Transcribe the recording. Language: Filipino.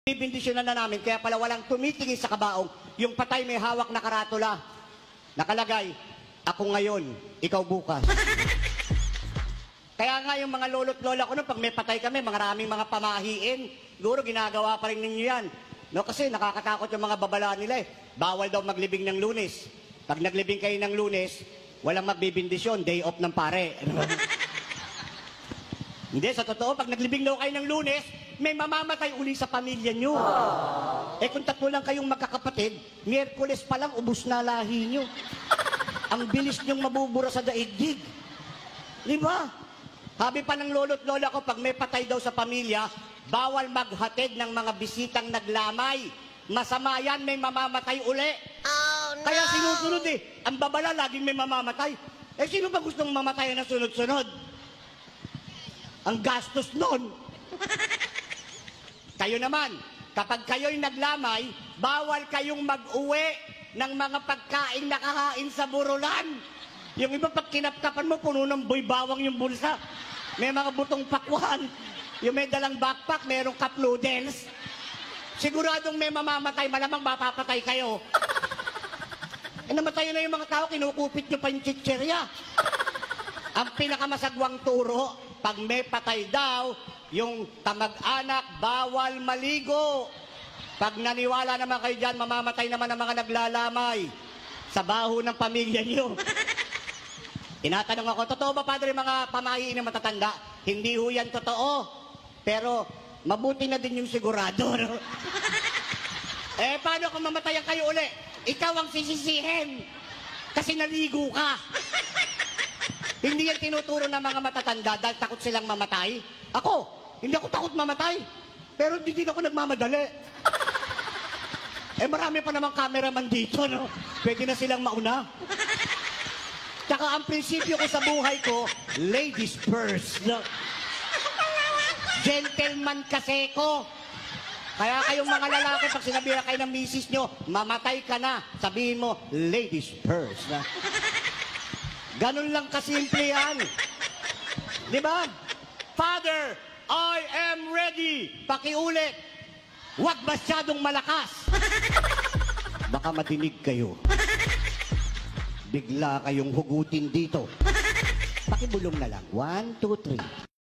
Bibindisyonan na namin, kaya pala walang tumitingin sa kabaong. Yung patay may hawak na karatula. Nakalagay, ako ngayon, ikaw bukas. Kaya nga yung mga lolo't lola ko noon, pag may patay kami, maraming mga pamahiin. Siguro ginagawa pa rin ninyo yan. No, kasi nakakatakot yung mga babala nila eh. Bawal daw maglibing ng Lunes. Pag naglibing kayo ng Lunes, walang magbibindisyon, day off ng pare. Hindi, sa totoo, pag naglibing daw kayo ng Lunes, may mamamatay uli sa pamilya nyo. Eh kung tatlo lang kayong magkakapatid, Miyerkules pa lang, ubus na lahi nyo. Ang bilis nyong mabubura sa daigdig. Di ba? Sabi pa ng lolo't lola ko, pag may patay daw sa pamilya, bawal maghatid ng mga bisitang naglamay. Masama yan, may mamamatay uli. Oh, no! Kaya sinusunod eh. Ang babala, laging may mamamatay. Eh sino ba gustong mamatay na sunod-sunod? Ang gastos nun. Kayo naman, kapag kayo'y naglamay, bawal kayong mag-uwi ng mga pagkaing nakahain sa burulan. Yung iba pag kinapkapan mo, puno ng boy bawang yung bulsa. May mga butong pakwan. Yung may dalang backpack, merong cup noodles. Siguradong may mamamatay, malamang mapapatay kayo. Eh namatay na yung mga tao, kinukupit nyo pa yung chicherya. Ang pinakamasagwang turo, pag may patay daw, yung kamag-anak, bawal maligo. Pag naniwala naman kayo dyan, mamamatay naman ang mga naglalamay sa baho ng pamilya niyo. Tinatanong ako, totoo ba, Padre, mga pamahiin na matatanda? Hindi ho yan totoo. Pero, mabuti na din yung sigurado. No? Eh, paano kung mamatayan kayo uli? Ikaw ang sisisihin. Kasi naligo ka. Hindi yan tinuturo ng mga matatanda dahil takot silang mamatay. Ako, hindi ako takot mamatay. Pero hindi din ako nagmamadali. Eh marami pa namang cameraman dito, no? Pwede na silang mauna. Tsaka ang prinsipyo ko sa buhay ko, ladies first. No? Gentleman kasi ko. Kaya kayong mga lalaki, pag sinabihan kayo ng misis nyo, mamatay ka na, sabihin mo, ladies first. No? Ganun lang kasimple yan. Di ba? Father, I am ready. Pakiulit. Huwag masyadong malakas. Baka madinig kayo. Bigla kayong hugutin dito. Pakibulong na lang. 1, 2, 3.